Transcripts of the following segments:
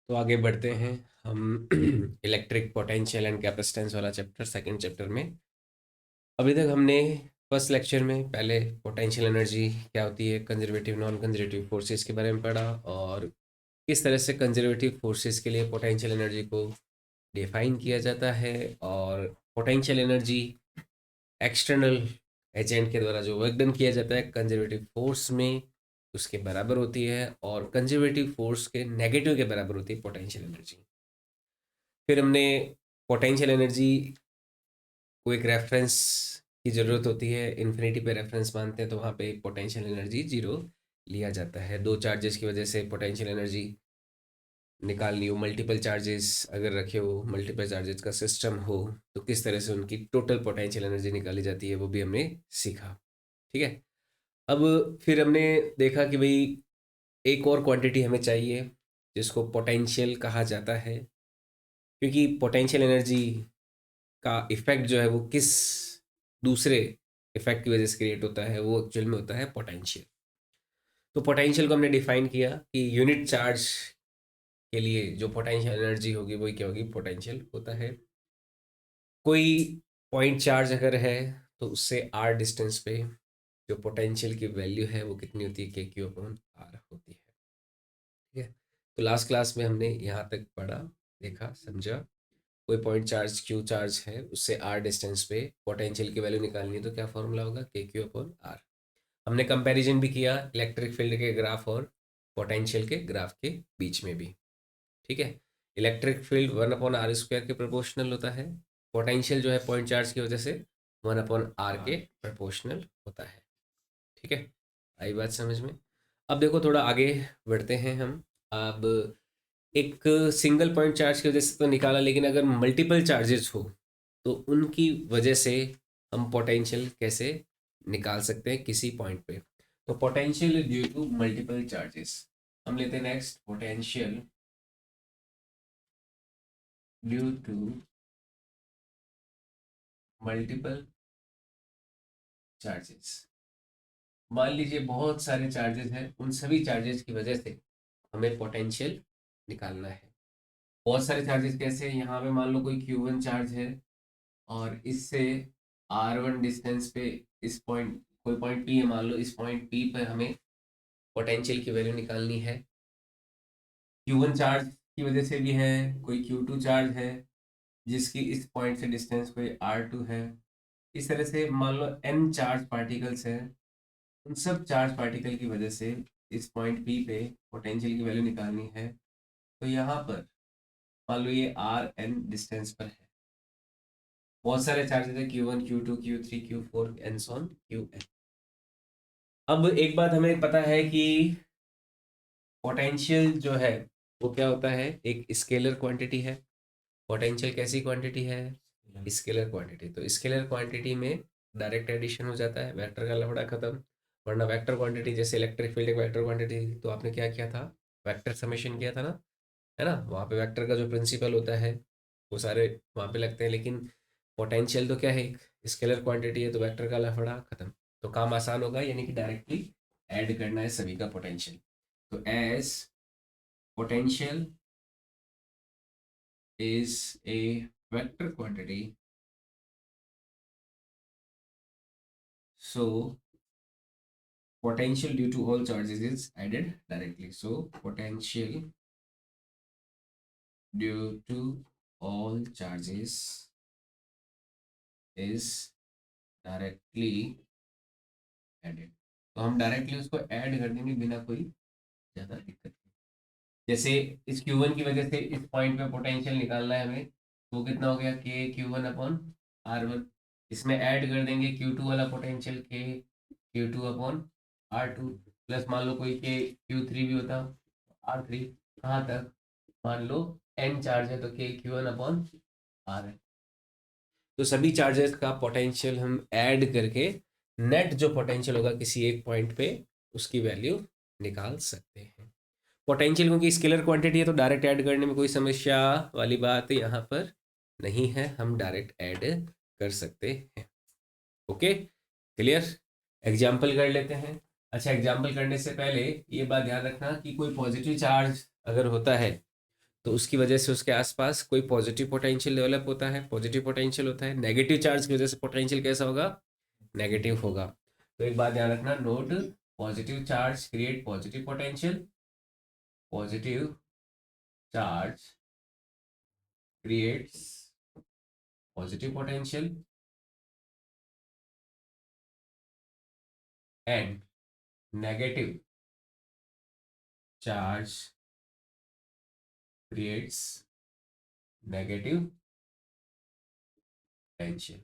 तो आगे बढ़ते हैं हम इलेक्ट्रिक पोटेंशियल एंड कैपेसिटेंस वाला चैप्टर सेकंड चैप्टर में। अभी तक हमने फर्स्ट लेक्चर में पहले पोटेंशियल एनर्जी क्या होती है, कंजर्वेटिव नॉन कंजर्वेटिव फोर्सेस के बारे में पढ़ा और किस तरह से कंजर्वेटिव फोर्सेस के लिए पोटेंशियल एनर्जी को डिफाइन किया जाता है और पोटेंशियल एनर्जी एक्सटर्नल एजेंट के द्वारा जो वर्क डन किया जाता है कंजर्वेटिव फोर्स में उसके बराबर होती है और कंजर्वेटिव फोर्स के नेगेटिव के बराबर होती है पोटेंशियल एनर्जी। फिर हमने पोटेंशियल एनर्जी को एक रेफरेंस की ज़रूरत होती है, इन्फिनिटी पे रेफरेंस मानते हैं तो वहाँ पे पोटेंशियल एनर्जी जीरो लिया जाता है। दो चार्जेस की वजह से पोटेंशियल एनर्जी निकालनी हो, मल्टीपल चार्जेस अगर रखे हो, मल्टीपल चार्जेस का सिस्टम हो तो किस तरह से उनकी टोटल पोटेंशियल एनर्जी निकाली जाती है वो भी हमने सीखा। ठीक है। अब फिर हमने देखा कि भाई एक और क्वांटिटी हमें चाहिए जिसको पोटेंशियल कहा जाता है, क्योंकि पोटेंशियल एनर्जी का इफेक्ट जो है वो किस दूसरे इफेक्ट की वजह से क्रिएट होता है, वो एक्चुअल में होता है पोटेंशियल। तो पोटेंशियल को हमने डिफाइन किया कि यूनिट चार्ज के लिए जो पोटेंशियल एनर्जी होगी वही क्या होगी, पोटेंशियल होता है। कोई पॉइंट चार्ज अगर है तो उससे आर डिस्टेंस पे जो पोटेंशियल की वैल्यू है वो कितनी होती है, के क्यू अपॉन आर होती है। ठीक है। तो लास्ट क्लास में हमने यहाँ तक पढ़ा, देखा, समझा। कोई पॉइंट चार्ज क्यू चार्ज है, उससे आर डिस्टेंस पे पोटेंशियल की वैल्यू निकालनी है तो क्या फॉर्मूला होगा, के क्यू अपॉन आर। हमने कंपैरिजन भी किया इलेक्ट्रिक फील्ड के ग्राफ और पोटेंशियल के ग्राफ के बीच में भी। ठीक है। Electric field one upon R square के प्रोपोर्शनल होता है, पोटेंशियल जो है पॉइंट चार्ज की वजह से वन अपॉन आर के प्रोपोर्शनल होता है। ठीक है। आई बात समझ में। अब देखो थोड़ा आगे बढ़ते हैं हम। अब एक सिंगल पॉइंट चार्ज की वजह से तो निकाला, लेकिन अगर मल्टीपल चार्जेस हो तो उनकी वजह से हम पोटेंशियल कैसे निकाल सकते हैं किसी पॉइंट पे। तो potential due to multiple charges हम लेते हैं next, potential due to multiple charges. मान लीजिए बहुत सारे चार्जेस हैं, उन सभी चार्जेस की वजह से हमें पोटेंशियल निकालना है। बहुत सारे चार्जेस कैसे हैं, यहाँ पे मान लो कोई Q1 चार्ज है और इससे R1 डिस्टेंस पे इस पॉइंट, कोई पॉइंट P है मान लो, इस पॉइंट P पर हमें पोटेंशियल की वैल्यू निकालनी है। Q1 चार्ज की वजह से भी है, कोई Q2 चार्ज है जिसकी इस पॉइंट से डिस्टेंस कोई R2 है। इस तरह से मान लो n चार्ज पार्टिकल्स हैं, उन सब चार्ज पार्टिकल की वजह से इस पॉइंट P पे पोटेंशियल की वैल्यू निकालनी है। तो यहाँ पर मान लो ये Rn डिस्टेंस पर है, बहुत सारे चार्जेस है Q1 Q2 Q3 Q4 and so on Qn। अब एक बात हमें पता है कि पोटेंशियल जो है वो क्या होता है, एक स्केलर क्वांटिटी है। पोटेंशियल कैसी क्वांटिटी है, स्केलर क्वांटिटी। तो स्केलर क्वांटिटी में डायरेक्ट एडिशन हो जाता है, वेक्टर का लफड़ा खत्म। वरना वेक्टर क्वांटिटी जैसे इलेक्ट्रिक फील्ड एक वेक्टर क्वांटिटी थी, तो आपने क्या किया था, वेक्टर समेशन किया था ना, है ना। वहाँ पे वेक्टर का जो प्रिंसिपल होता है वो सारे वहाँ पे लगते हैं, लेकिन पोटेंशियल तो क्या है, एक स्केलर क्वांटिटी है, तो वेक्टर का लफड़ा खत्म। तो काम आसान होगा, यानी कि डायरेक्टली ऐड करना है सभी का पोटेंशियल। तो as potential is a vector quantity, so potential due to all charges is added directly. So potential due to all charges is directly added। तो हम डायरेक्टली उसको ऐड कर देंगे बिना कोई ज़्यादा दिक्कत के। जैसे इस Q1 की वजह से इस पॉइंट पे पोटेंशियल निकालना है हमें, तो कितना हो गया, के Q1 अपॉन R1। इसमें ऐड कर देंगे Q2 वाला पोटेंशियल, के Q2 अपॉन R2, प्लस मान लो कोई के Q3 भी होता, R3। कहाँ तक, मान लो n चार्ज है तो के Q1 अपॉन R है। तो सभी चार्जेस का पोटेंशियल हम ऐड करके नेट जो पोटेंशियल होगा किसी एक पॉइंट पे उसकी वैल्यू निकाल सकते हैं। पोटेंशियल क्योंकि स्केलर क्वांटिटी है तो डायरेक्ट ऐड करने में कोई समस्या वाली बात यहाँ पर नहीं है, हम डायरेक्ट ऐड कर सकते हैं। Okay, clear. एग्जाम्पल कर लेते हैं। अच्छा, एग्जाम्पल करने से पहले ये बात ध्यान रखना कि कोई पॉजिटिव चार्ज अगर होता है तो उसकी वजह से उसके आसपास कोई पॉजिटिव पोटेंशियल डेवलप होता है, पॉजिटिव पोटेंशियल होता है। नेगेटिव चार्ज की वजह से पोटेंशियल कैसा होगा, नेगेटिव होगा। तो एक बात ध्यान रखना, note, positive charge create positive potential, positive charge creates positive potential and negative charge creates negative potential.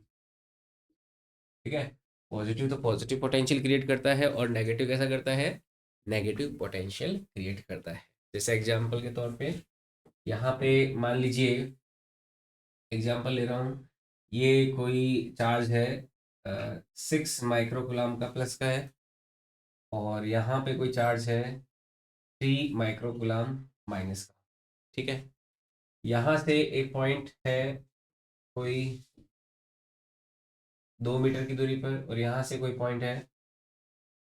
ठीक है, पॉजिटिव तो पॉजिटिव पोटेंशियल क्रिएट करता है और नेगेटिव कैसा करता है, नेगेटिव पोटेंशियल क्रिएट करता है। जैसे एग्जांपल के तौर पे यहाँ पे मान लीजिए, एग्जांपल ले रहा हूँ, ये कोई चार्ज है 6 माइक्रोकुलाम का प्लस का है, और यहाँ पे कोई चार्ज है 3 माइक्रोकुलाम माइनस का। ठीक है, यहाँ से एक पॉइंट है कोई 2 मीटर की दूरी पर, और यहाँ से कोई पॉइंट है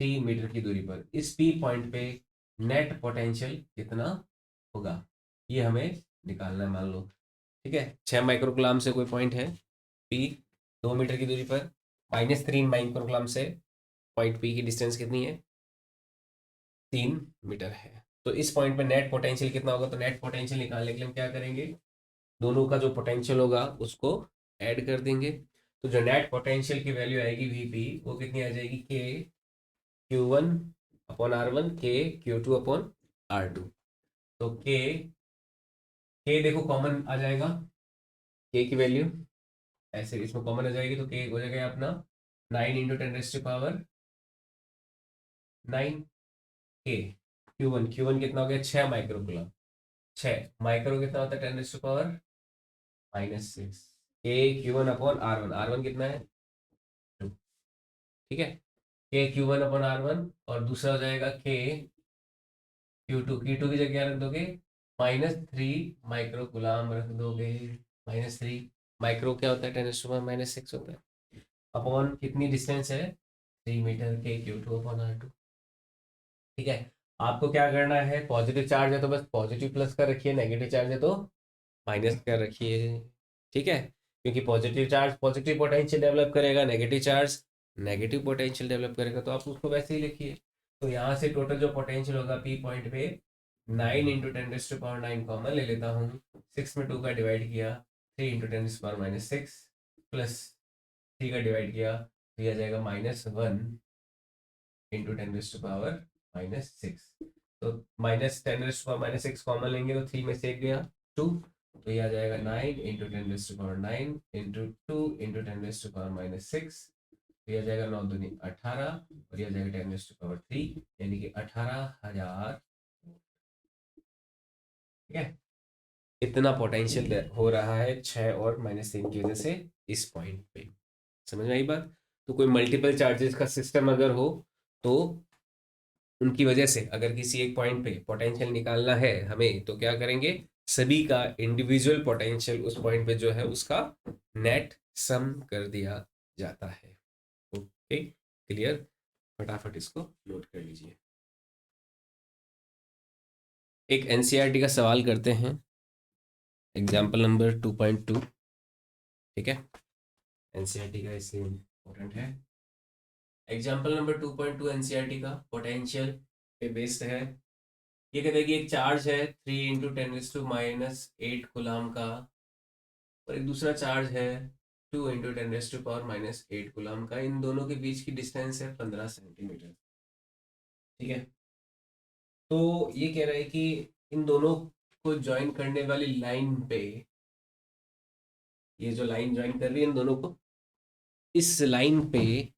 3 मीटर की दूरी पर। इस पी पॉइंट पे नेट पोटेंशियल कितना होगा, ये हमें निकालना है, मान लो। ठीक है, 6 माइक्रोकुलाम से कोई पॉइंट है पी, 2 मीटर की दूरी पर, -3 माइक्रोकुलाम से पॉइंट पी की डिस्टेंस कितनी है, 3 मीटर है। तो इस पॉइंट पे नेट पोटेंशियल कितना होगा, तो नेट पोटेंशियल निकालने के लिए हम क्या करेंगे, दोनों का जो पोटेंशियल होगा उसको ऐड कर देंगे। तो जो नेट पोटेंशियल की वैल्यू आएगी वीपी, वो कितनी आ जाएगी, के Q1/R1, के Q2/R2। तो के देखो कॉमन आ जाएगा, के की वैल्यू ऐसे इसमें कॉमन आ जाएगी, तो के हो जाएगा अपना 9 × 10⁹ 9 के। Q1 कितना हो गया, 6 माइक्रोकुलम, 6 माइक्रो कितना होता है, 10⁻⁻⁶। के Q1/R1, R1 कितना है 2। ठीक है, के Q1/R1, और दूसरा हो जाएगा के Q2 की जगह क्या रख दोगे, -3 माइक्रोकुलाम रख दोगे। -3 माइक्रो क्या होता है, 10⁻⁻⁶ होता है, अपॉन कितनी डिस्टेंस है, 3 मीटर, के Q2/R2। ठीक है, आपको क्या करना है, पॉजिटिव चार्ज है तो बस पॉजिटिव प्लस कर रखिए, नेगेटिव चार्ज है तो माइनस कर रखिए। ठीक है, क्योंकि positive charge positive potential develop करेगा, negative charge negative potential develop करेगा, तो आप उसको वैसे ही लिखिए। तो यहाँ से टोटल जो पोटेंशियल होगा पी पॉइंट पे, 9 × 10⁻⁹ कॉमन ले लेता हूँ, 6 में 2 का डिवाइड किया, 3 × 10⁻⁻⁶, प्लस 3 का डिवाइड किया, तो यह आ जाएगा -1 × 10⁻⁻⁶। तो -10⁻⁶ कॉमन लेंगे तो 3 में से एक गया 2, तो ये आ जाएगा 9 × 10⁻⁹ इंटू 2 × 10⁻⁻⁶, तो ये आ जाएगा 9 दूनी 18, और ये आ जाएगा 10⁻3, यानी कि 18,000। ठीक है, इतना पोटेंशियल हो रहा है 6 और -3 की वजह से इस पॉइंट पे। समझ में आई बात। तो कोई मल्टीपल चार्जेस का सिस्टम अगर हो, तो उनकी वजह से अगर किसी एक पॉइंट पे पोटेंशियल निकालना है हमें, तो क्या करेंगे, सभी का इंडिविजुअल पोटेंशियल उस पॉइंट पे जो है उसका नेट सम कर दिया जाता है। ओके, क्लियर, फटाफट इसको नोट कर लीजिए। एक एनसीईआरटी का सवाल करते हैं, एग्जाम्पल नंबर 2.2। ठीक है, एनसीईआरटी का इसलिए इम्पोर्टेंट है। एग्जाम्पल नंबर 2.2 एनसीईआरटी का पोटेंशियल पे बेस्ड है। ये कहते हैं कि एक चार्ज है 3 × 10⁻⁻⁸ गुलाम का, और एक दूसरा चार्ज है 2 × 10⁻⁻⁸ गुलाम का। इन दोनों के बीच की डिस्टेंस है 15 सेंटीमीटर। ठीक है, तो ये कह रहा है कि इन दोनों को ज्वाइन करने वाली लाइन पे, ये जो लाइन ज्वाइन कर रही है इन दोनों को, इस लाइन पे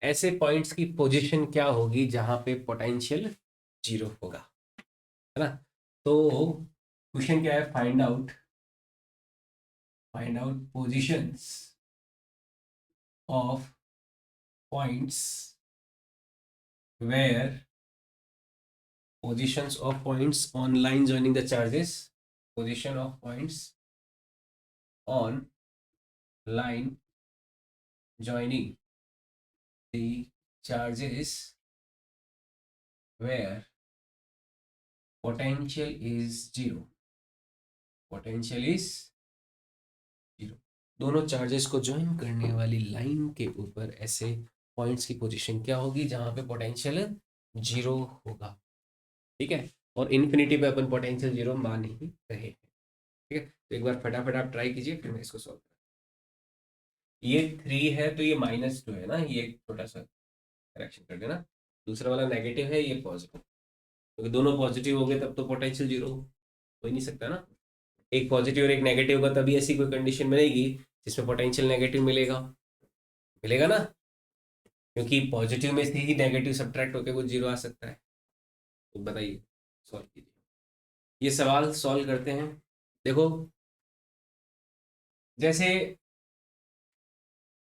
ऐसे पॉइंट्स की पोजीशन क्या होगी जहां पे पोटेंशियल 0 होगा, है ना। तो क्वेश्चन क्या है, find out positions of points where positions of points on line joining the charges, position of points on line joining the charges where potential is 0, potential is zero. दोनों चार्जेस को join करने वाली line के ऊपर ऐसे points की position क्या होगी जहां पे पोटेंशियल जीरो होगा, ठीक है। और इन्फिनिटी पे अपन पोटेंशियल जीरो मान ही रहे हैं, ठीक है। तो एक बार फटाफट आप ट्राई कीजिए, फिर मैं इसको सॉल्व करूँ। ये 3 है तो ये -2 है ना, ये एक छोटा सा करेक्शन कर देना। दूसरा वाला नेगेटिव है, ये पॉजिटिव, क्योंकि दोनों पॉजिटिव हो गए तब तो पोटेंशियल जीरो हो ही नहीं सकता ना। एक पॉजिटिव और एक नेगेटिव का तभी ऐसी कोई कंडीशन बनेगी जिसमें पोटेंशियल नेगेटिव मिलेगा, मिलेगा ना, क्योंकि पॉजिटिव में से ही नेगेटिव सब्ट्रैक्ट होकर कुछ जीरो आ सकता है। तो बताइए, सॉल्व कीजिए, ये सवाल सॉल्व करते हैं। देखो, जैसे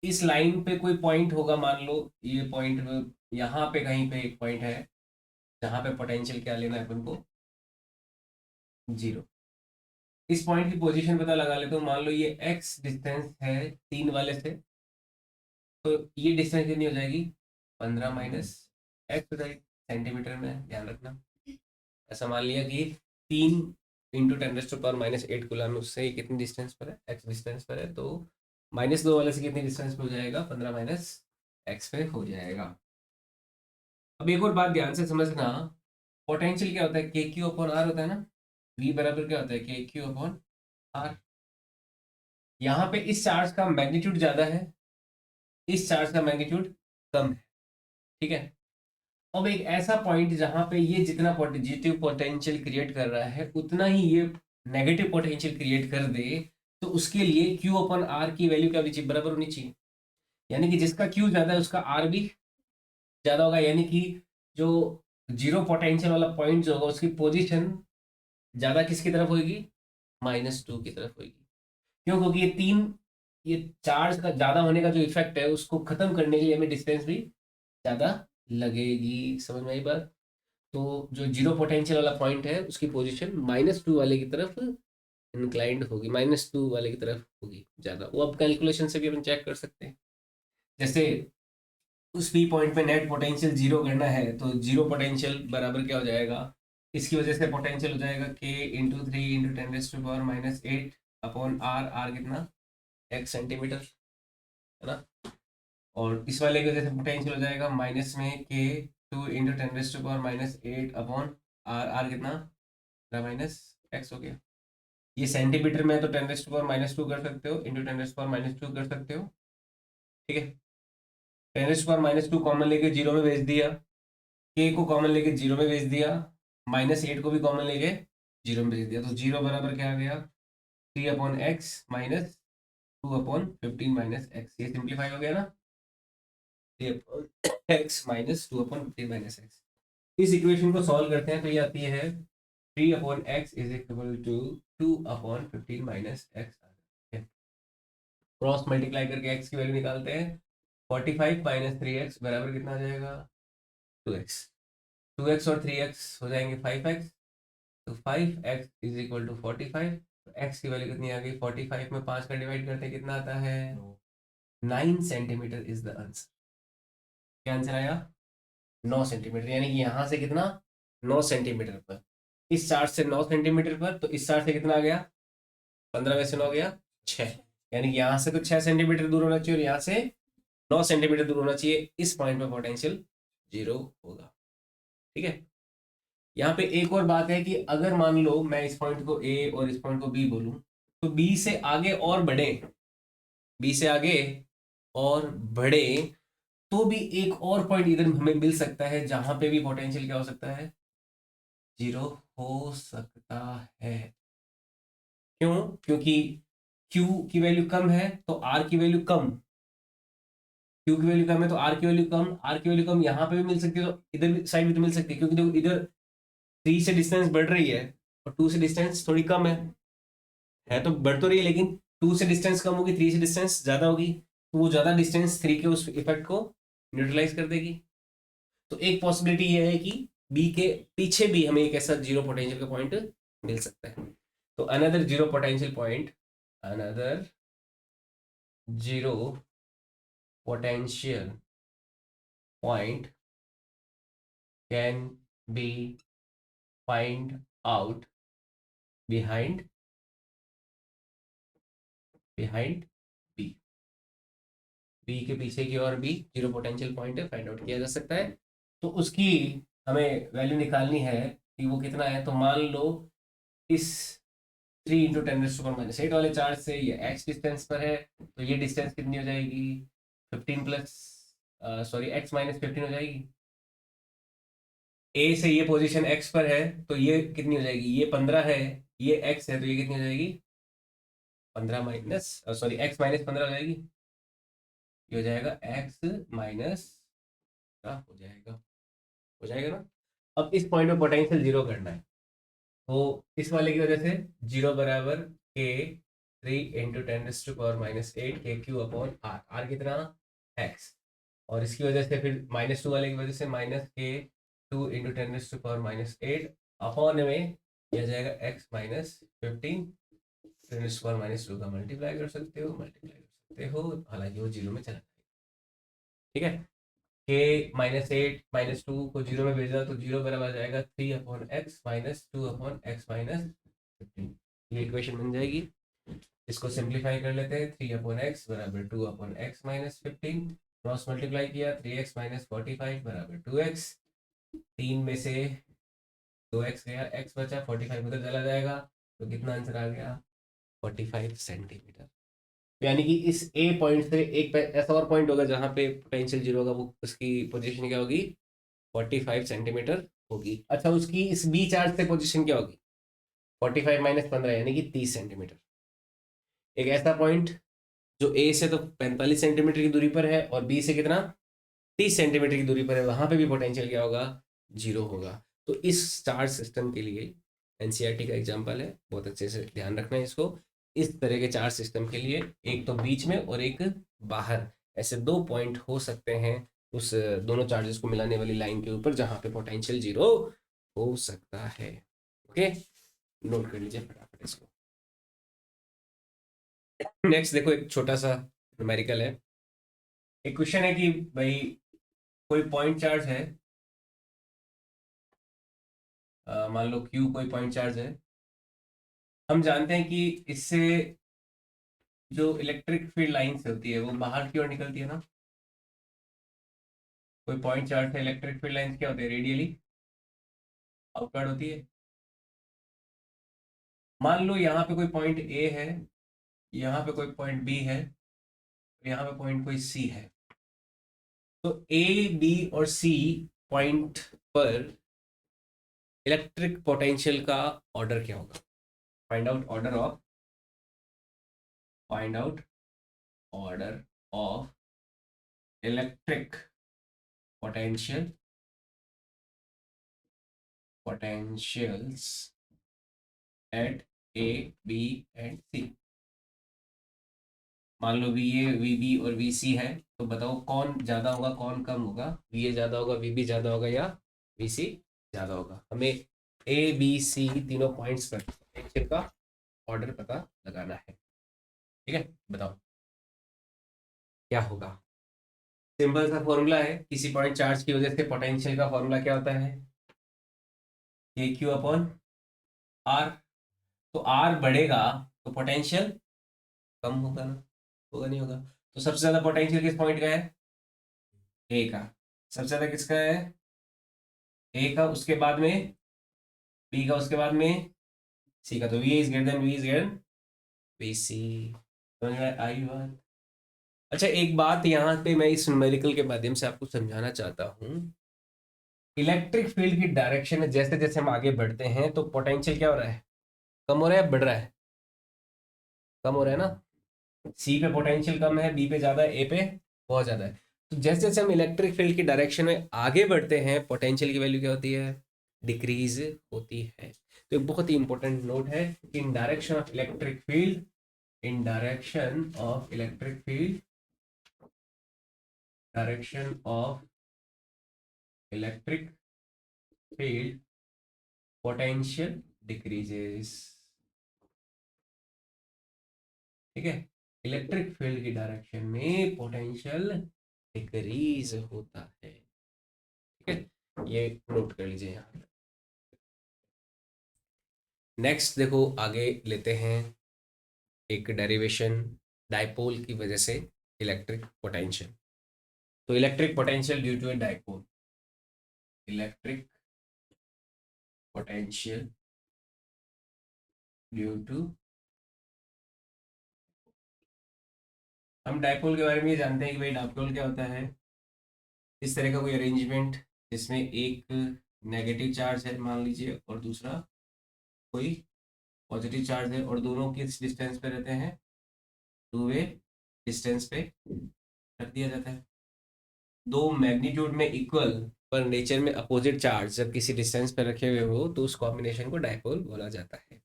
इस लाइन पे कोई पॉइंट होगा, मान लो ये पॉइंट यहाँ पे कहीं पे एक पॉइंट है जहां पे पोटेंशियल क्या लेना है अपन को, जीरो। इस पॉइंट की पोजीशन पता लगा लेते हो, मान लो ये x डिस्टेंस है 3 वाले से, तो ये डिस्टेंस कितनी हो जाएगी, 15 माइनस एक्स हो जाएगी, सेंटीमीटर में ध्यान रखना। ऐसा मान लिया कि 3 × 10⁻⁸ कूलम से कितनी डिस्टेंस पर है, एक्स डिस्टेंस पर है, तो -2 वाले से कितनी डिस्टेंस पे हो जाएगा, 15 माइनस एक्स पे हो जाएगा। अब एक और बात ध्यान से समझना, पोटेंशियल क्या होता है, के क्यू अपॉन आर होता है ना। वी बराबर क्या होता है, के क्यू अपॉन आर। यहाँ पे इस चार्ज का मैग्नीट्यूड ज्यादा है, इस चार्ज का मैग्नीट्यूड कम है, ठीक है। अब एक ऐसा पॉइंट जहां पे ये जितना पॉजिटिव पोटेंशियल क्रिएट कर रहा है उतना ही ये नेगेटिव पोटेंशियल क्रिएट कर दे, तो उसके लिए क्यू अपन आर की वैल्यू क्या होनी चाहिए, बराबर होनी चाहिए। यानी कि जिसका क्यू ज्यादा है उसका आर भी ज्यादा होगा, यानी कि जो जीरो पोटेंशियल वाला पॉइंट जो होगा उसकी पोजीशन ज्यादा किसकी तरफ होगी, -2 की तरफ होगी। क्यों, क्योंकि ये चार्ज का ज्यादा होने का जो इफेक्ट है उसको खत्म करने के लिए हमें डिस्टेंस भी ज्यादा लगेगी। समझ में आई बात। तो जो जीरो पोटेंशियल वाला पॉइंट है उसकी पोजीशन -2 वाले की तरफ इंक्लाइंड होगी, -2 वाले की तरफ होगी ज्यादा। वो अब कैलकुलेशन से भी अपन चेक कर सकते हैं। जैसे उस पी पॉइंट पे नेट पोटेंशियल जीरो करना है तो जीरो पोटेंशियल बराबर क्या हो जाएगा, इसकी वजह से पोटेंशियल हो जाएगा k × 3 × 10⁻⁸ अपॉन आर। आर कितना, x सेंटीमीटर, है ना। और इस वाले की वजह से पोटेंशियल हो जाएगा माइनस में k2 × 10⁻⁸ अपॉन आर। आर कितना, -x हो गया। ये सेंटीमीटर में तो 10⁻⁻2 कर सकते हो, इंटू 10⁻⁻2 कर सकते हो, ठीक है। 10⁻⁻2 कॉमन लेके जीरो में भेज दिया, के को कॉमन लेके जीरो में भेज दिया, -8 को भी कॉमन लेके जीरो में भेज दिया, तो जीरो बराबर क्या आ गया, 3/x -2/15 - x। ये सिंप्लीफाई हो गया ना, 3/x -2/15 - x। इस इक्वेशन को सॉल्व करते हैं तो ये आती है 3/x = 2/15 - x। क्रॉस मल्टीप्लाई करके x की वैल्यू निकालते हैं, 45 - 3x बराबर कितना आ जाएगा, 2x। 2x और 3x हो जाएंगे 5x, तो 5x = 45। तो x की वैल्यू कितनी आ गई, 45 में 5 का डिवाइड करते हैं कितना आता है, 9 सेंटीमीटर इज द आंसर। क्या आंसर आया, 9 सेंटीमीटर। यानी कि यहाँ से कितना, 9 सेंटीमीटर पर, इस चार्ज से 9 सेंटीमीटर पर, तो इस चार्ज से कितना आ गया, 15 में से 9 गया 6। यानी कि यहाँ से तो 6 सेंटीमीटर दूर होना चाहिए और यहाँ से 9 सेंटीमीटर दूर होना चाहिए। इस पॉइंट पे पोटेंशियल जीरो होगा, ठीक है। यहाँ पे एक और बात है कि अगर मान लो मैं इस पॉइंट को ए और इस पॉइंट को बी बोलूं, तो बी से आगे और बढ़े, बी से आगे और बढ़े, तो भी एक और पॉइंट इधर हमें मिल सकता है जहां पे भी पोटेंशियल क्या हो सकता है, जीरो हो सकता है। क्यों, क्योंकि Q की वैल्यू कम है तो R की वैल्यू कम, Q की वैल्यू कम है तो R की वैल्यू कम, R की वैल्यू कम यहाँ पे भी मिल सकती है तो इधर भी साइड भी तो मिल सकती है, क्योंकि देखो इधर 3 से डिस्टेंस बढ़ रही है और 2 से डिस्टेंस थोड़ी कम है तो बढ़ तो रही है, लेकिन 2 से डिस्टेंस कम होगी, 3 से डिस्टेंस ज्यादा होगी, तो वो ज्यादा डिस्टेंस 3 के उस इफेक्ट को न्यूट्रलाइज कर देगी। तो एक पॉसिबिलिटी ये है कि बी के पीछे भी हमें एक ऐसा जीरो पोटेंशियल का पॉइंट मिल सकता है। तो another zero potential point, another zero potential point can be find out behind behind B, B के पीछे की और बी जीरो पोटेंशियल पॉइंट है, फाइंड आउट किया जा सकता है। तो उसकी हमें वैल्यू निकालनी है कि वो कितना है। तो मान लो इस 3 × 10⁻⁻8 वाले चार्ज से ये x डिस्टेंस पर है, तो ये डिस्टेंस कितनी हो जाएगी, 15 प्लस सॉरी x-15 हो जाएगी। ए से ये पोजीशन x पर है, तो ये कितनी हो जाएगी, ये 15 है, ये x है, तो ये कितनी हो जाएगी, 15 माइनस सॉरी x-15 हो जाएगी। ये हो जाएगा x- का हो जाएगा ना। अब इस पॉइंट में पोटेंशियल जीरो करना है, तो इस वाले की वजह से जीरो बराबर के 3 × 10⁻⁸ के क्यू अपॉन आर, आर कितना, एक्स। और इसकी वजह से फिर -2 वाले की वजह से -2 × 10⁻⁸ अपॉन में किया जाएगा x-15 10⁻⁻2 का मल्टीप्लाई कर सकते हो, हालांकि वो जीरो में चला जाएगा। ठीक है, के -8 -2 को जीरो में भेजा तो जीरो बराबर आ जाएगा 3/x -2/x-15, ये इक्वेशन बन जाएगी। इसको सिंप्लीफाई कर लेते हैं, 3/x बराबर 2/x-15, क्रॉस मल्टीप्लाई किया 3x - 45 बराबर 2x, 3 में से 2x गया, x बचा, 45 उधर चला जाएगा, तो कितना आंसर आ गया, 45 सेंटीमीटर। यानी कि इस ए पॉइंट से एक ऐसा और पॉइंट होगा जहां पे पोटेंशियल जीरो होगा, वो उसकी पोजीशन क्या होगी, 45 सेंटीमीटर होगी। अच्छा, उसकी इस बी चार्ज से पोजीशन क्या होगी, 45 - 15 यानी कि 30 सेंटीमीटर। एक ऐसा पॉइंट जो ए से तो 45 सेंटीमीटर की दूरी पर है और बी से कितना, 30 सेंटीमीटर की दूरी पर है, वहां पे भी पोटेंशियल क्या होगा, जीरो होगा। तो इस चार्ज सिस्टम के लिए एनसीईआरटी का एग्जांपल है, बहुत अच्छे से ध्यान रखना है इसको। इस तरह के चार्ज सिस्टम के लिए एक तो बीच में और एक बाहर, ऐसे दो पॉइंट हो सकते हैं उस दोनों चार्जेस को मिलाने वाली लाइन के ऊपर, जहां पे पोटेंशियल जीरो हो सकता है। ओके, नोट कर लीजिए फटाफट इसको। नेक्स्ट देखो, एक छोटा सा न्यूमेरिकल है। एक क्वेश्चन है कि भाई कोई पॉइंट चार्ज है, मान लो क्यू कोई पॉइंट चार्ज है। हम जानते हैं कि इससे जो इलेक्ट्रिक फील्ड लाइंस होती है वो बाहर की ओर निकलती है ना। कोई पॉइंट चार्ज है, इलेक्ट्रिक फील्ड लाइंस क्या होती है, रेडियली आउटवर्ड होती है। मान लो यहाँ पे कोई पॉइंट ए है, यहाँ पे कोई पॉइंट बी है, यहाँ पे पॉइंट कोई सी है। तो ए बी और सी पॉइंट पर इलेक्ट्रिक पोटेंशियल का ऑर्डर क्या होगा, find out order of find out order of electric potential potentials at A B and C. मान लो वी ए वी बी और वी सी है, तो बताओ कौन ज्यादा होगा कौन कम होगा, वी ए ज्यादा होगा, वी बी ज्यादा होगा, या वी सी ज्यादा होगा। हमें ए बी सी तीनों पॉइंट्स पर पोटेंशियल का ऑर्डर पता लगाना है। ठीक है, बताओ क्या होगा। सिंपल सा फॉर्मूला है, किसी पॉइंट चार्ज की वजह से पोटेंशियल का फॉर्मूला क्या होता है, के क्यू अपॉन आर। तो आर बढ़ेगा तो पोटेंशियल कम होगा ना, होगा नहीं होगा। तो सबसे ज्यादा पोटेंशियल किस पॉइंट का है, ए का। सबसे ज्यादा किसका है, ए का, उसके बाद में बी का, उसके बाद में सी का। तो V is greater than V is greater V C. समझ में आई बात। अच्छा, एक बात यहाँ पे मैं इस न्यूमेरिकल के माध्यम से आपको समझाना चाहता हूँ। इलेक्ट्रिक फील्ड की डायरेक्शन में जैसे जैसे हम आगे बढ़ते हैं तो पोटेंशियल क्या हो रहा है, कम हो रहा है, बढ़ रहा है, कम हो रहा है ना। सी पे पोटेंशियल कम है, बी पे ज्यादा है, ए पे बहुत ज्यादा है। तो जैसे जैसे हम इलेक्ट्रिक फील्ड की डायरेक्शन में आगे बढ़ते हैं, पोटेंशियल की वैल्यू क्या होती है, डिक्रीज होती है। तो एक बहुत ही इंपॉर्टेंट नोट है, इन direction of electric field, in direction of electric field, direction of electric field potential decreases. ठीक है, इलेक्ट्रिक फील्ड की डायरेक्शन में पोटेंशियल डिक्रीज होता है। ठीक है, ये नोट कर लीजिए यहाँ। नेक्स्ट देखो, आगे लेते हैं एक डेरिवेशन डायपोल की वजह से इलेक्ट्रिक पोटेंशियल। तो electric potential due to a dipole, electric potential due to, हम डायपोल के बारे में ये जानते हैं कि भाई डायपोल क्या होता है। इस तरह का कोई अरेंजमेंट जिसमें एक नेगेटिव चार्ज है मान लीजिए और दूसरा कोई पॉजिटिव चार्ज है, और दोनों किस डिस्टेंस पे रहते हैं, टू वे डिस्टेंस पे रख दिया जाता है। दो मैग्नीट्यूड में इक्वल पर नेचर में अपोजिट चार्ज जब किसी डिस्टेंस पे रखे हुए हो तो उस कॉम्बिनेशन को डायपोल बोला जाता है।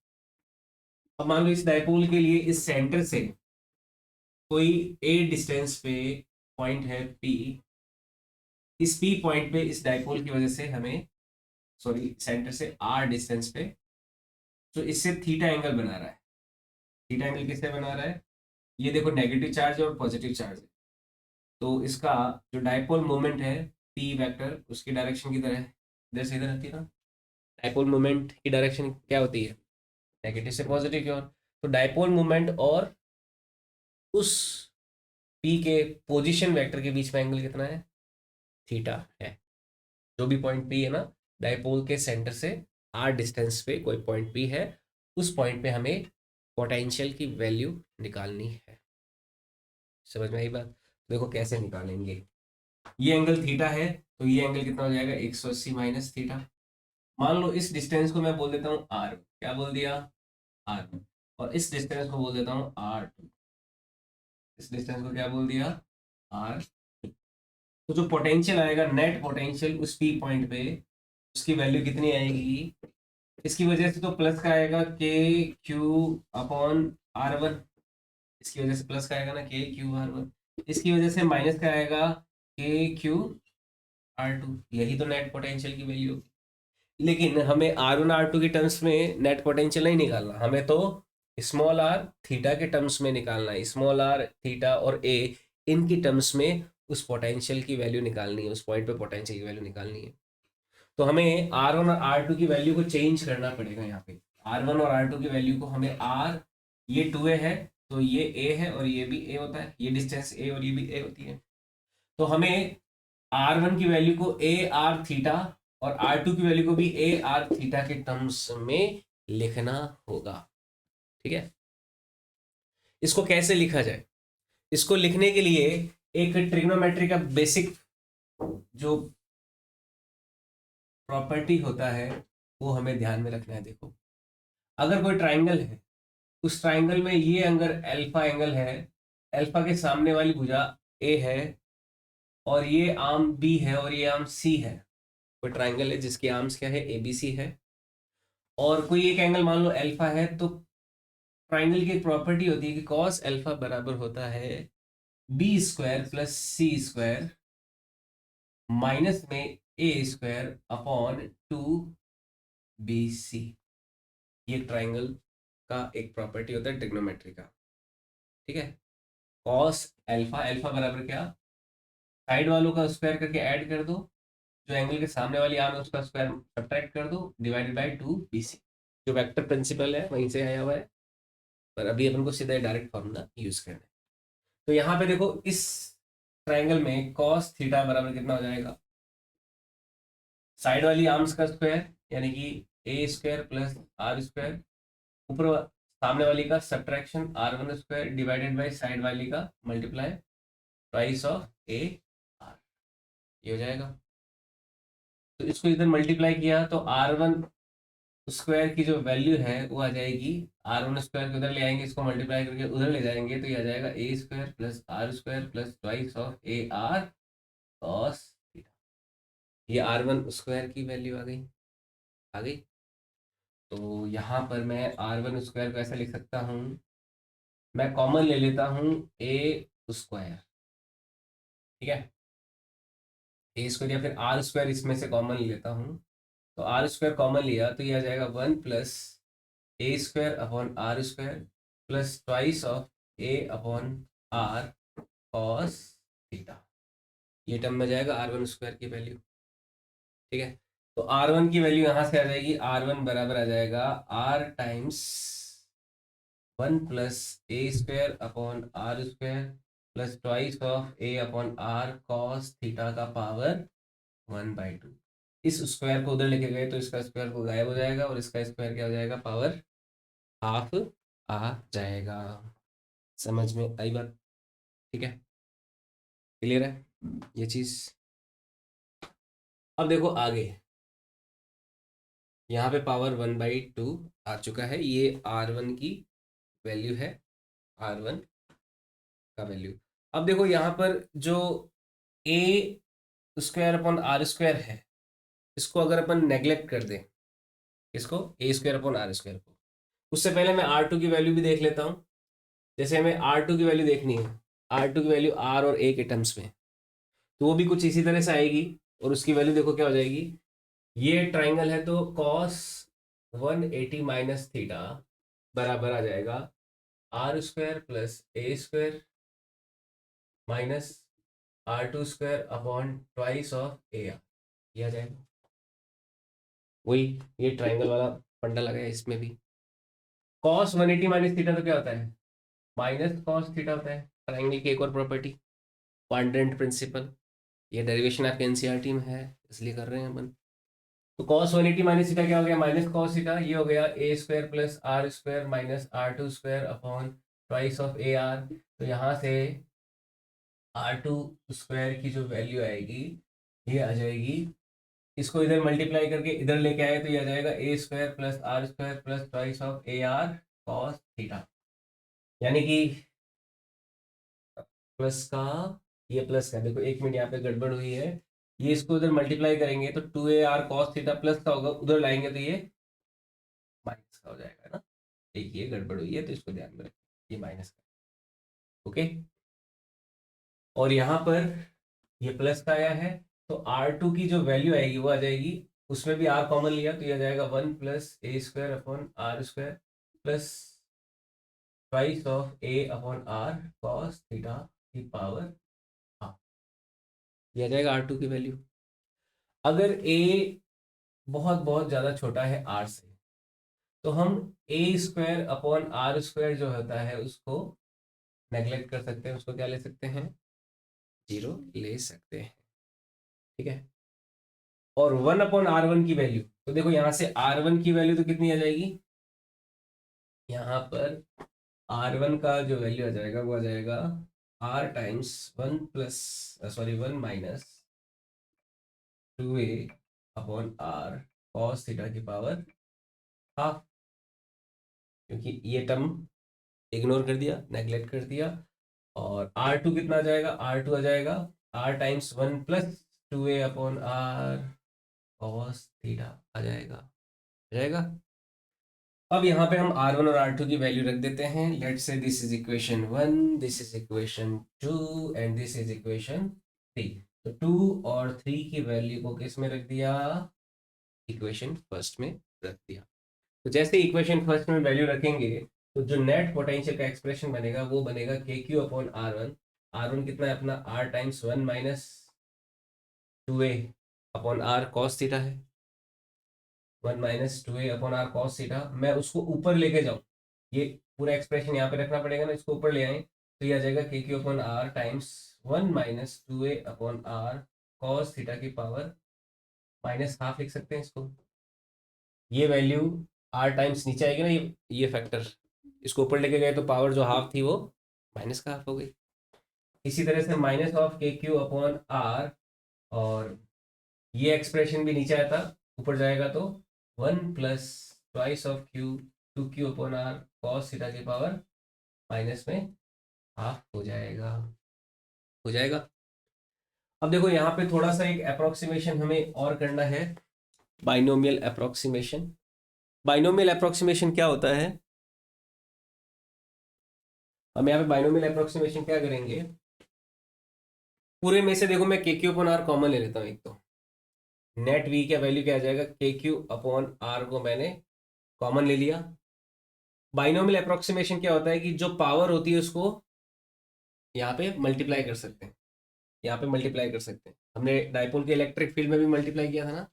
अब मान लो इस डायपोल के लिए इस सेंटर से कोई ए डिस्टेंस पे पॉइंट है पी, इस पी पॉइंट पे इस डायपोल की वजह से हमें, सॉरी सेंटर से आर डिस्टेंस पे, तो इससे थीटा एंगल बना रहा है। थीटा एंगल किससे बना रहा है, ये देखो नेगेटिव चार्ज है और पॉजिटिव चार्ज है, तो इसका जो डायपोल मोमेंट है पी वेक्टर उसकी डायरेक्शन की तरह इधर से इधर रहती है ना। डायपोल मोमेंट की डायरेक्शन क्या होती है, नेगेटिव से पॉजिटिव की ओर। तो डायपोल मोमेंट और उस पी के पोजीशन वेक्टर के बीच में एंगल कितना है, थीटा है। जो भी पॉइंट पी है ना, डायपोल के सेंटर से आर डिस्टेंस पे कोई पॉइंट पी है, उस पॉइंट पे हमें पोटेंशियल की वैल्यू निकालनी है। समझ में आई बात। देखो कैसे निकालेंगे, ये एंगल थीटा है तो ये एंगल कितना हो जाएगा 180 माइनस थीटा। मान लो इस डिस्टेंस को मैं बोल देता हूँ आर, क्या बोल दिया, आर, और इस डिस्टेंस को बोल देता हूँ आर टू, इस डिस्टेंस को क्या बोल दिया, आर। तो जो पोटेंशियल आएगा नेट पोटेंशियल उस पी पॉइंट पे, उसकी वैल्यू कितनी आएगी, इसकी वजह से तो प्लस का आएगा के क्यू अपॉन आर वन, इसकी वजह से प्लस का आएगा ना के क्यू आर वन, इसकी वजह से माइनस का आएगा के क्यू आर टू, यही तो नेट पोटेंशियल की वैल्यू। लेकिन हमें आर वन आर टू के टर्म्स में नेट पोटेंशियल नहीं निकालना, हमें तो स्मॉल आर थीटा के टर्म्स में निकालना है। स्मॉल आर थीटा और ए इनकी टर्म्स में उस पोटेंशियल की वैल्यू निकालनी है, उस पॉइंट पे पोटेंशियल की वैल्यू निकालनी है। तो हमें आर वन और आर टू की वैल्यू को चेंज करना पड़ेगा। यहाँ पे आर वन और आर टू की वैल्यू को हमें आर, ये टू ए है तो ये ए है और ये भी ए होता है, ये डिस्टेंस ए और ये भी ए होती है। तो हमें आर वन की वैल्यू को ए आर थीटा और आर टू की वैल्यू को भी ए आर थीटा के टर्म्स में लिखना होगा। ठीक है, इसको कैसे लिखा जाए, इसको लिखने के लिए एक ट्रिग्नोमेट्री का बेसिक जो प्रॉपर्टी होता है वो हमें ध्यान में रखना है। देखो अगर कोई ट्राइंगल है, उस ट्राइंगल में ये अगर अल्फा एंगल है, अल्फा के सामने वाली भुजा ए है और ये आर्म बी है और ये आर्म सी है। कोई ट्राइंगल है जिसकी आर्म्स क्या है, ए बी सी है, और कोई एक एंगल मान लो अल्फा है, तो ट्राइंगल की एक प्रॉपर्टी होती है कि कॉस अल्फा बराबर होता है B square plus C square minus में A square upon two B C. ये ट्राइंगल का एक प्रॉपर्टी होता है ट्रिग्नोमेट्री का। ठीक है, कॉस अल्फा, अल्फा बराबर क्या, साइड वालों का स्क्वायर करके ऐड कर दो, जो एंगल के सामने वाली आर्म है उसका स्क्वायर सब्ट्रैक्ट कर दो, divided by two B C. जो वेक्टर प्रिंसिपल है वहीं से आया हुआ है, पर अभी अपन को सीधा डायरेक्ट फॉर्मूला यूज करना है। तो यहाँ पे देखो इस ट्राइंगल में कॉस थीटा बराबर कितना हो जाएगा, साइड वाली आर्म्स का स्क्वायर यानी कि A square plus R square, ऊपर सामने वाली का subtraction R one square divided by side वाली का multiply twice of A R, ये हो जाएगा। तो इसको इधर मल्टीप्लाई किया तो आर वन स्क्वायर की जो वैल्यू है वो आ जाएगी, आर वन स्क्वायर को उधर ले आएंगे, इसको मल्टीप्लाई करके उधर ले जाएंगे तो ये आ जाएगा A square plus R square plus twice of A R cos theta. ये आर वन स्क्वायर की वैल्यू आ गई। तो यहाँ पर मैं आर वन स्क्वायर को ऐसा लिख सकता हूँ, मैं कॉमन ले लेता हूँ ए स्क्वायर। ठीक है, ए स्क्वायर या फिर आर स्क्वायर इसमें से कॉमन ले लेता हूँ, तो आर स्क्वायर कॉमन लिया तो ये आ जाएगा one plus A square upon R square plus twice of A upon R cos theta. ये टर्म में जाएगा आर वन स्क्वायर की वैल्यू। ठीक है, तो आर वन की वैल्यू यहाँ से आ जाएगी, आर वन बराबर आ जाएगा R times 1 plus A square upon R square plus twice of A upon R cos theta का पावर 1/2। इस स्क्वायर को उधर लेके गए तो इसका स्क्वायर को गायब हो जाएगा और इसका स्क्वायर क्या हो जाएगा, पावर हाफ आ जाएगा। समझ में आई बात? ठीक है, क्लियर है ये चीज? अब देखो आगे, यहाँ पे पावर 1/2 आ चुका है, ये R1 की वैल्यू है, R1 का वैल्यू। अब देखो यहाँ पर जो ए स्क्वायर अपॉन आर स्क्वायर है, इसको अगर अपन नेग्लेक्ट कर दें, इसको ए स्क्वायर अपॉन आर स्क्वायर को, उससे पहले मैं R2 की वैल्यू भी देख लेता हूँ। जैसे हमें R2 की वैल्यू देखनी है, R2 की वैल्यू R और A के टर्म्स में, तो वो भी कुछ इसी तरह से आएगी। और उसकी वैल्यू देखो क्या हो जाएगी, ये ट्राइंगल है तो कॉस 180 माइनस थीटा बराबर आ जाएगा R square plus A square minus R2 square upon twice of A R, ये आ जाएगा। वही ये ट्राइंगल वाला फंडा लगा है इसमें भी। कॉस 180 माइनस थीटा तो क्या होता है, माइनस कॉस थीटा होता है। ट्राइंगल की एक और प्रॉपर्टी, क्वाड्रेंट प्रिंसिपल, ये डेरिवेशन आपके एनसीईआरटी में है इसलिए कर रहे हैं अपन। तो कॉस 180 माइनस थीटा क्या हो गया, माइनस कॉस थीटा, ये हो गया A square plus R square minus R2 square upon twice of A R. तो यहाँ से R2 स्क्वायर की जो वैल्यू आएगी ये आ जाएगी, इसको इधर मल्टीप्लाई करके इधर लेके आए तो ये आ जाएगा A square plus R square plus twice of A R cos theta. यानी कि प्लस का, ये प्लस का, देखो एक मिनट यहाँ पे गड़बड़ हुई है, ये इसको उधर मल्टीप्लाई करेंगे तो 2AR कॉस थीटा प्लस का होगा, उधर लाएंगे तो ये माइनस का हो जाएगा ना। एक ये गड़बड़ हुई है तो इसको ध्यान में रखिए, ये माइनस का, ओके। और यहाँ पर ये प्लस का आया है तो R2 की जो वैल्यू आएगी वो आ जाएगी, उसमें भी R कॉमन लिया तो ये आ जाएगा 1 plus A square upon R square plus twice of A upon R cos theta की पावर हाफ, ये आ जाएगा R2 की वैल्यू। अगर a बहुत बहुत ज़्यादा छोटा है r से, तो हम ए स्क्वायर अपॉन आर स्क्वायर जो होता है उसको नेग्लेक्ट कर सकते हैं, उसको क्या ले सकते हैं, 0 ले सकते हैं, ठीक है। और 1/R1 की वैल्यू, तो देखो यहाँ से R1 की वैल्यू तो कितनी आ जाएगी, यहाँ पर R1 का जो वैल्यू आ जाएगा वो आ जाएगा R टाइम्स 1 कॉस थीटा की पावर हाफ, क्योंकि ये टर्म इग्नोर कर दिया, नेग्लेक्ट कर दिया। और R2 कितना आ जाएगा, R2 आ जाएगा R times 1 + 2A/R cos theta आ जाएगा, आ जाएगा। अब यहाँ पे हम R1 और R2 की वैल्यू रख देते हैं। Let's say this is equation 1, this is equation 2 and this is equation 3। तो 2 और 3 की वैल्यू को किस में रख दिया, इक्वेशन फर्स्ट में रख दिया। तो जैसे इक्वेशन फर्स्ट में वैल्यू रखेंगे तो जो नेट पोटेंशियल का एक्सप्रेशन बनेगा वो बनेगा KQ/R1। R1 कितना है अपना, R times 1 - 2A/R cos theta है, 1 - 2A/R कॉस थीटा। मैं उसको ऊपर लेके जाऊँ, ये पूरा एक्सप्रेशन यहाँ पे रखना पड़ेगा ना, इसको ऊपर ले आए तो ये आ जाएगा KQ/R times 1 - 2A/R cos theta की पावर माइनस हाफ, लिख सकते हैं इसको। ये वैल्यू R टाइम्स नीचे आएगी ना, ये फैक्टर, इसको ऊपर लेके गए तो पावर जो हाफ थी वो माइनस का हाफ हो गई। इसी तरह से माइनस ऑफ KQ/R, और ये एक्सप्रेशन भी नीचे आया था, ऊपर जाएगा तो 1 plus twice of Q 2Q/R cos theta की पावर माइनस में हाफ हो जाएगा, हो जाएगा। अब देखो यहाँ पे थोड़ा सा एक अप्रोक्सीमेशन हमें और करना है, बाइनोमियल अप्रोक्सीमेशन। बाइनोमियल अप्रोक्सीमेशन क्या होता है, हम यहाँ पे बाइनोमियल अप्रोक्सीमेशन क्या करेंगे, पूरे में से देखो मैं KQ/R कॉमन ले लेता हूँ एक, तो नेट वी का वैल्यू क्या आ जाएगा, KQ/R को मैंने कॉमन ले लिया। बाइनोमियल अप्रोक्सीमेशन क्या होता है कि जो पावर होती है उसको यहाँ पे मल्टीप्लाई कर सकते हैं, यहाँ पे मल्टीप्लाई कर सकते हैं। हमने डाइपोल के इलेक्ट्रिक फील्ड में भी मल्टीप्लाई किया था ना,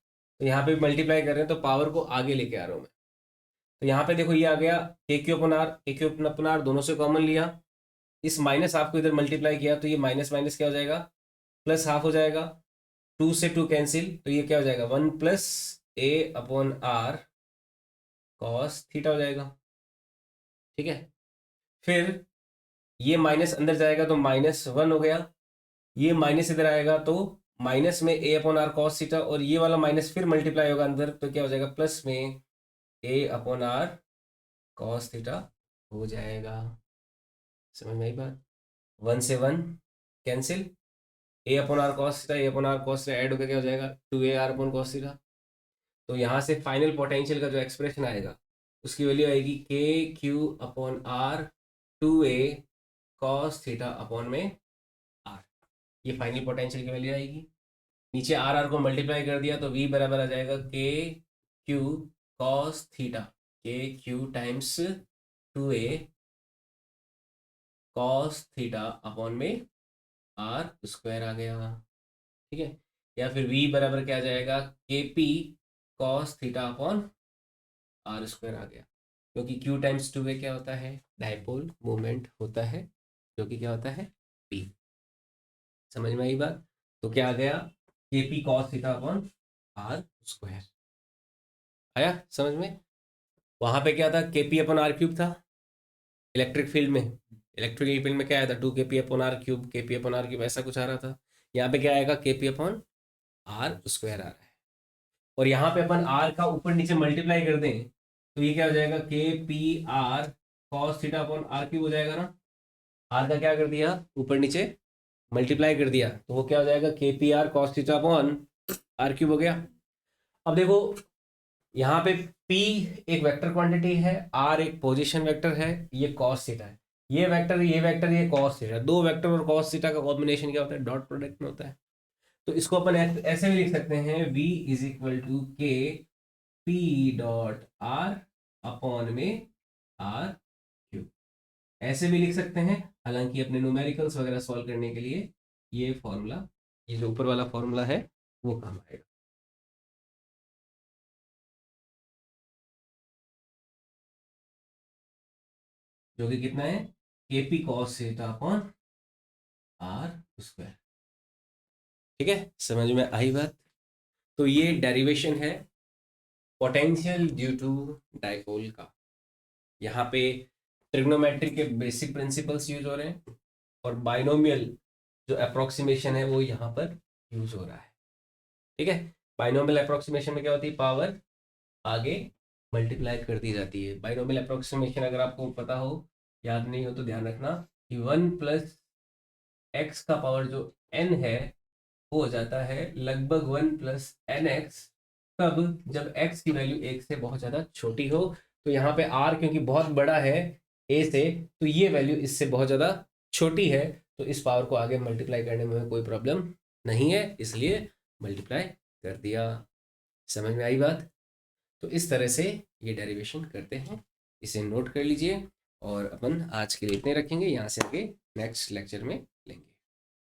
तो यहाँ पे भी मल्टीप्लाई कर रहे हैं तो पावर को आगे लेके आ रहा हूँ मैं। तो यहाँ पे देखो ये आ गया के क्यू अपन आर, के क्यू अपन आर दोनों से कॉमन लिया, इस माइनस हाफ को इधर मल्टीप्लाई किया तो ये माइनस माइनस क्या हो जाएगा, प्लस हाफ हो जाएगा, 2 से 2 कैंसिल, तो ये क्या हो जाएगा 1 plus A upon R cos theta हो जाएगा। ठीक है, फिर ये माइनस अंदर जाएगा तो -1 हो गया, ये माइनस इधर आएगा तो माइनस में A upon R cos theta, और ये वाला माइनस फिर मल्टीप्लाई होगा अंदर तो क्या हो जाएगा प्लस में A upon R cos theta हो जाएगा। समझ में आई बात? 1 से 1 cancel, A upon R cos theta, A upon R cos theta add होकर क्या हो जाएगा 2 A R upon cos theta. तो यहाँ से फाइनल पोटेंशियल का जो एक्सप्रेशन आएगा उसकी वैल्यू आएगी K Q upon R 2a cos theta upon में आर, ये फाइनल पोटेंशियल की वैल्यू आएगी। नीचे आर आर को मल्टीप्लाई कर दिया तो वी बराबर आ जाएगा के क्यू कॉस थीटा, के Q times 2a cos theta upon में आर स्क्वायर आ गया। ठीक है, या फिर v बराबर क्या आ जाएगा के P cos theta upon R square आ गया, क्योंकि q टाइम्स 2a क्या होता है, डायपोल मोमेंट होता है, जो कि क्या होता है p। समझ में आई बात? तो क्या आ गया K P cos theta upon R square. आया समझ में? वहां पे क्या था K P upon R cube था इलेक्ट्रिक फील्ड में, इलेक्ट्रिक फील्ड में क्या आया था 2 K P upon R cube, K P upon R cube ऐसा कुछ आ रहा था। यहाँ पे क्या आएगा के पी अपॉन आर स्क्वायर आ रहा है, और यहाँ पे अपन आर का ऊपर नीचे मल्टीप्लाई कर दें तो ये क्या हो जाएगा के P R cos theta upon R cube हो जाएगा ना। आर का क्या कर दिया ऊपर नीचे मल्टीप्लाई कर दिया तो वो क्या हो जाएगा के P R cos theta upon R cube हो गया। अब देखो यहाँ पे P एक वेक्टर क्वांटिटी है, R एक पोजीशन वेक्टर है, ये कॉस थीटा है, ये वेक्टर ये वेक्टर ये कॉस थीटा, दो वेक्टर और कॉस थीटा का कॉम्बिनेशन क्या होता है डॉट प्रोडक्ट में होता है। तो इसको अपन ऐसे भी लिख सकते हैं V इज इक्वल टू के पी डॉट आर अपॉन में आर क्यूब, ऐसे भी लिख सकते हैं। हालांकि अपने न्यूमेरिकल्स वगैरह सॉल्व करने के लिए ये फॉर्मूला, ये जो ऊपर वाला फॉर्मूला है वो काम आएगा। जो कि कितना है K P cos theta upon R square. ठीक है, समझ में आई बात? तो ये डेरिवेशन है पोटेंशियल ड्यू टू डाइपोल का। यहाँ पे ट्रिग्नोमेट्री के बेसिक प्रिंसिपल्स यूज हो रहे हैं, और बाइनोमियल जो अप्रोक्सीमेशन है वो यहाँ पर यूज हो रहा है। ठीक है, बाइनोमियल अप्रोक्सीमेशन में क्या होती है पावर आगे मल्टीप्लाई कर दी जाती है। बाइनोमियल अप्रोक्सीमेशन अगर आपको पता हो, याद नहीं हो तो ध्यान रखना कि 1 प्लस एक्स का पावर जो n है वो हो जाता है लगभग 1 प्लस एन एक्स, कब, जब x की वैल्यू 1 से बहुत ज़्यादा छोटी हो। तो यहाँ पे r क्योंकि बहुत बड़ा है a से, तो ये वैल्यू इससे बहुत ज़्यादा छोटी है, तो इस पावर को आगे मल्टीप्लाई करने में कोई प्रॉब्लम नहीं है, इसलिए मल्टीप्लाई कर दिया। समझ में आई बात? तो इस तरह से ये डेरिवेशन करते हैं, इसे नोट कर लीजिए, और अपन आज के लिए इतने रखेंगे। यहाँ से आगे नेक्स्ट लेक्चर में